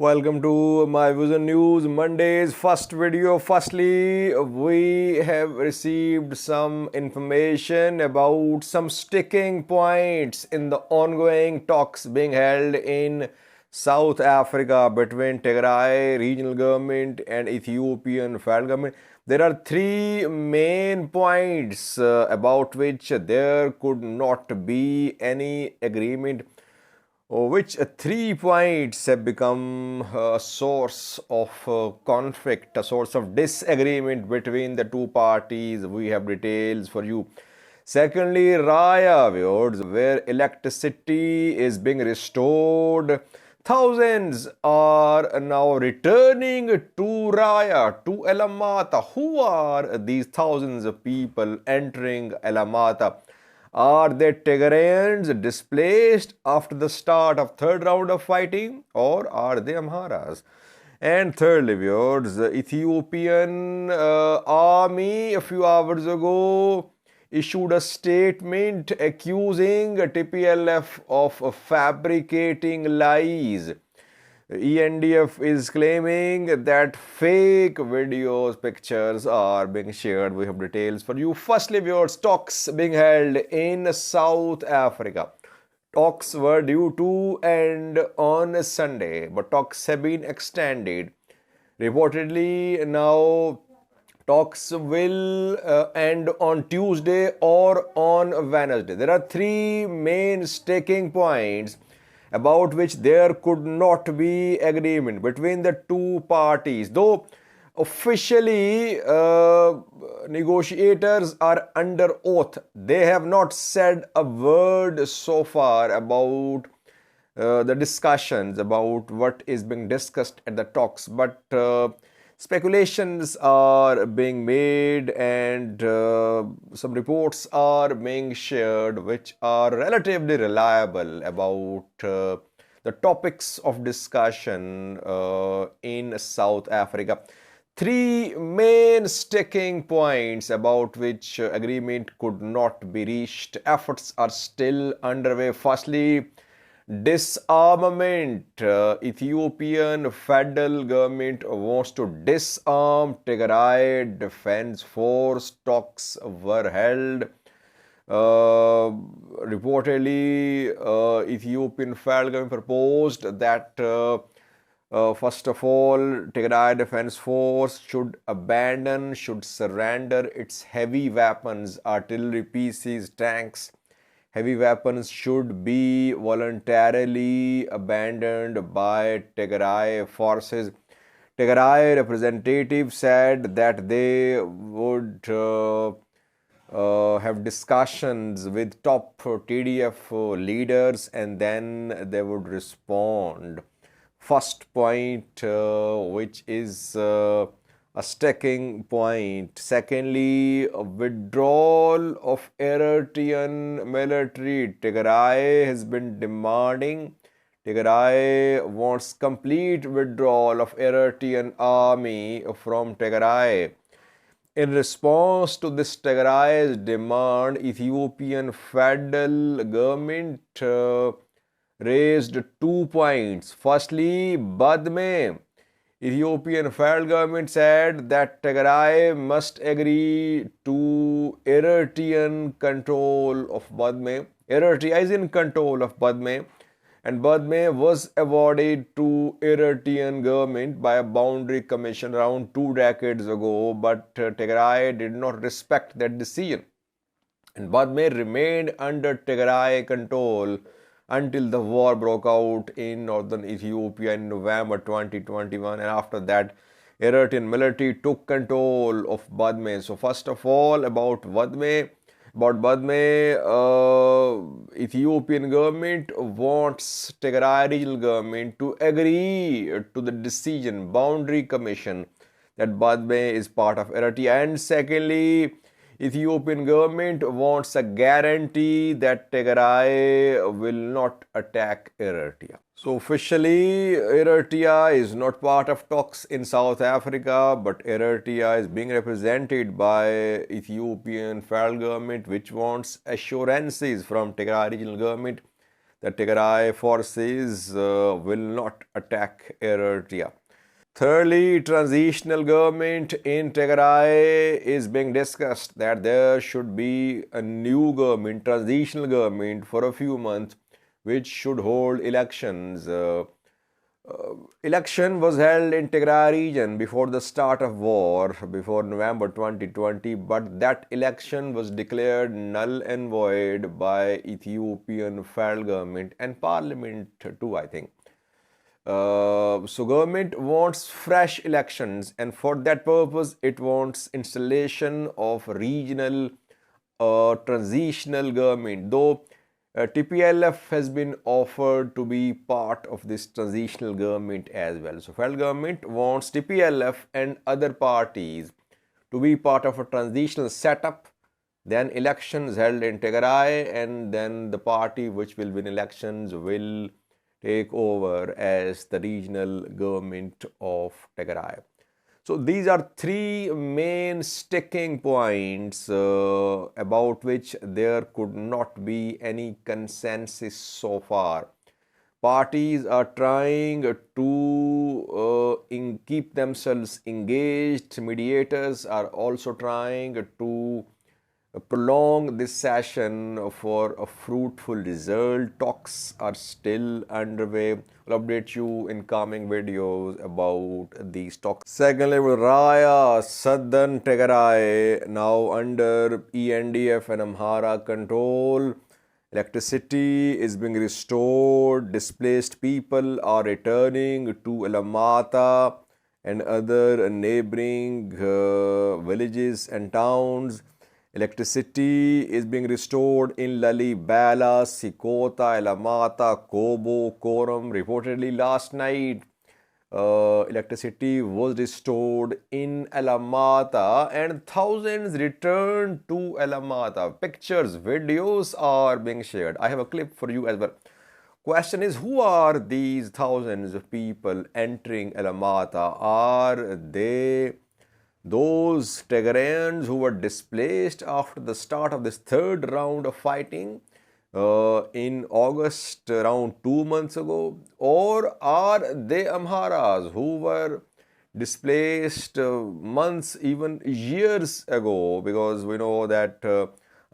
Welcome to my Vision News Monday's first video. Firstly, we have received some information about some sticking points in the ongoing talks being held in South Africa between Tigray regional government and Ethiopian federal government. There are three main points about which there could not be any agreement, which 3 points have become a source of conflict, a source of disagreement between the two parties. We have details for you. Secondly, Raya, where electricity is being restored. Thousands are now returning to Raya, to Alamata. Who are these thousands of people entering Alamata? Are they Tigrayans displaced after the start of third round of fighting, or are they Amharas? And thirdly, viewers, the Ethiopian army a few hours ago issued a statement accusing TPLF of fabricating lies. ENDF is claiming that fake videos, pictures are being shared. We have details for you. Firstly, viewers, talks being held in South Africa. Talks were due to end on Sunday, but talks have been extended. Reportedly, now talks will end on Tuesday or on Wednesday. There are three main sticking points about which there could not be agreement between the two parties. Though officially negotiators are under oath, they have not said a word so far about the discussions, about what is being discussed at the talks. But speculations are being made, and some reports are being shared which are relatively reliable about the topics of discussion in South Africa. Three main sticking points about which agreement could not be reached. Efforts are still underway. Firstly, disarmament. Ethiopian federal government wants to disarm Tigray Defense Force. Talks were held. Reportedly, Ethiopian federal government proposed that first of all, Tigray Defense Force should surrender its heavy weapons, artillery pieces, tanks. Heavy weapons should be voluntarily abandoned by Tigray forces. Tigray representatives said that they would have discussions with top TDF leaders and then they would respond. First point, which is a sticking point. Secondly, a withdrawal of Eritrean military. Tigray has been demanding. Tigray wants complete withdrawal of Eritrean army from Tigray. In response to this Tigray's demand, Ethiopian federal government raised 2 points. Firstly, Badme. Ethiopian federal government said that Tigray must agree to Eritrean control of Badme. Eritrea is in control of Badme, and Badme was awarded to Eritrean government by a boundary commission around 2 decades ago, but Tigray did not respect that decision, and Badme remained under Tigray control until the war broke out in northern Ethiopia in November 2021, and after that Eritrean military took control of Badme. So first of all, about Badme, Ethiopian government wants Tigray regional government to agree to the decision, boundary commission, that Badme is part of Eritrea. And secondly, Ethiopian government wants a guarantee that Tigray will not attack Eritrea. So officially, Eritrea is not part of talks in South Africa, but Eritrea is being represented by Ethiopian federal government, which wants assurances from Tigray regional government the Tigray forces will not attack Eritrea. Thirdly, transitional government in Tigray is being discussed, that there should be a new government, transitional government for a few months, which should hold elections. Election was held in Tigray region before the start of war, before November 2020, but that election was declared null and void by Ethiopian federal government and parliament too, I think. So government wants fresh elections, and for that purpose it wants installation of regional transitional government, though TPLF has been offered to be part of this transitional government as well. So federal government wants TPLF and other parties to be part of a transitional setup, then elections held in Tigray, and then the party which will win elections will take over as the regional government of Tigray. So these are three main sticking points about which there could not be any consensus so far. Parties are trying to keep themselves engaged. Mediators are also trying to prolong this session for a fruitful result. Talks are still underway. I'll update you in coming videos about these talks. Secondly, Raya, southern Tigray, now under ENDF and Amhara control. Electricity is being restored. Displaced people are returning to Alamata and other neighboring villages and towns. Electricity is being restored in Lalibela, Sikota, Alamata, Kobo, Koram. Reportedly last night, electricity was restored in Alamata and thousands returned to Alamata. Pictures, videos are being shared. I have a clip for you as well. Question is, who are these thousands of people entering Alamata? Are they those Tigrayans who were displaced after the start of this third round of fighting in August, around 2 months ago? Or are they Amharas who were displaced months, even years ago? Because we know that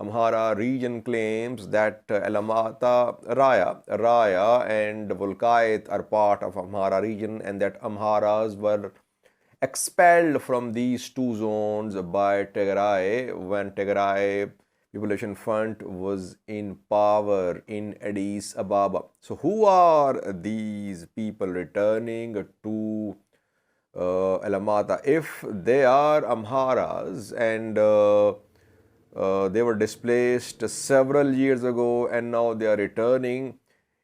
Amhara region claims that Alamata, Raya and Volkait are part of Amhara region, and that Amharas were expelled from these two zones by Tigray when Tigray Population Fund was in power in Addis Ababa. So who are these people returning to Alamata? If they are Amharas and they were displaced several years ago and now they are returning,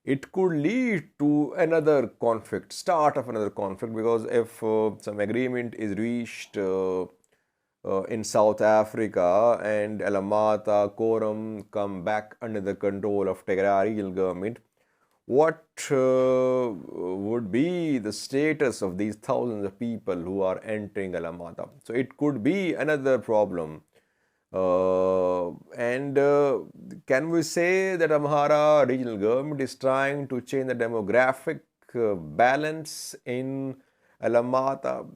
it could lead to another conflict, start of another conflict, because if some agreement is reached in South Africa and Alamata, Koram come back under the control of Tigray regional government, what would be the status of these thousands of people who are entering Alamata? So it could be another problem. Can we say that Amhara regional government is trying to change the demographic balance in Alamata?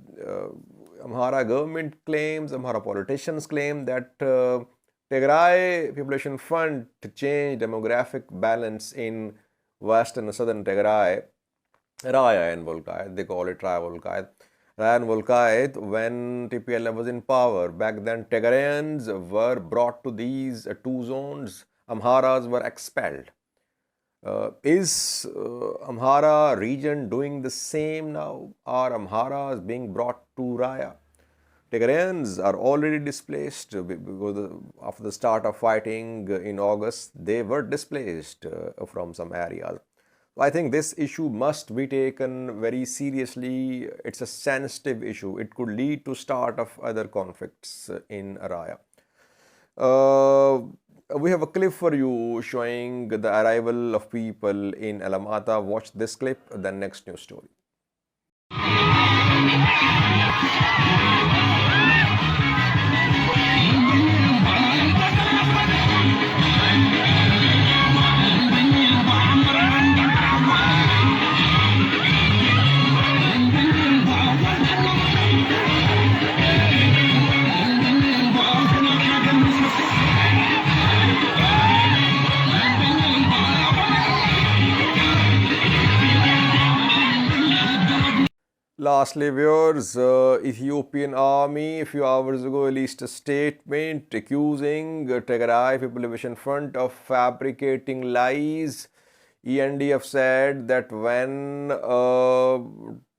Amhara government claims, Amhara politicians claim that Tigray Population Fund to change demographic balance in western and southern Tigray, Raya and Volkait, they call it Raya Volkait. Raya and Volkait, when TPLF was in power, back then Tigrayans were brought to these two zones, Amharas were expelled. Is Amhara region doing the same now? Are Amharas being brought to Raya? Tigrayans are already displaced because after the start of fighting in August, they were displaced from some areas. I think this issue must be taken very seriously. It's a sensitive issue. It could lead to start of other conflicts in Raya. We have a clip for you showing the arrival of people in Alamata. Watch this clip, then next news story. Lastly, viewers, Ethiopian army a few hours ago released a statement accusing Tigray People Liberation Front of fabricating lies. ENDF said that when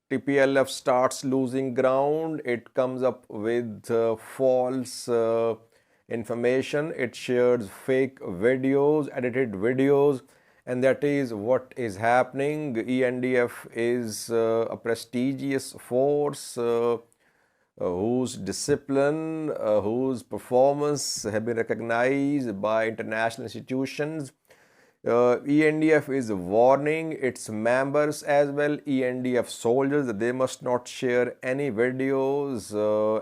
TPLF starts losing ground, it comes up with false information. It shares fake videos, edited videos, and that is what is happening. ENDF is a prestigious force whose discipline, whose performance have been recognized by international institutions. ENDF is warning its members as well, ENDF soldiers, that they must not share any videos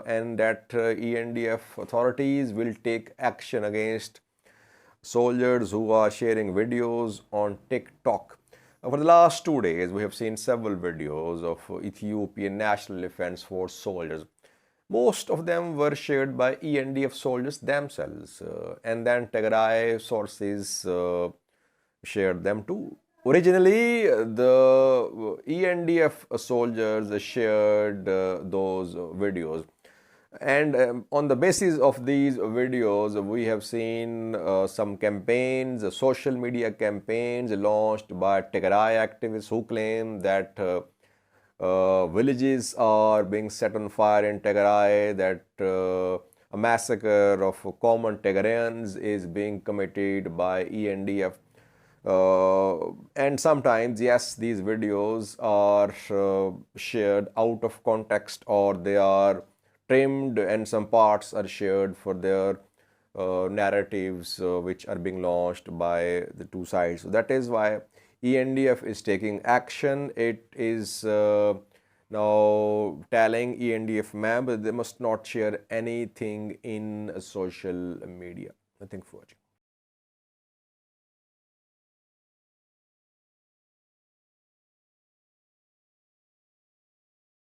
and that ENDF authorities will take action against soldiers who are sharing videos on TikTok. For the last 2 days, we have seen several videos of Ethiopian National Defense Force soldiers. Most of them were shared by ENDF soldiers themselves, and then Tigray sources shared them too. Originally, the ENDF soldiers shared those videos, and on the basis of these videos, we have seen some campaigns, social media campaigns launched by Tigray activists who claim that villages are being set on fire in Tigray, that a massacre of common Tigrayans is being committed by ENDF. And sometimes, yes, these videos are shared out of context, or they are trimmed and some parts are shared for their narratives which are being launched by the two sides. So that is why ENDF is taking action. It is now telling ENDF members they must not share anything in social media. Thank you for watching.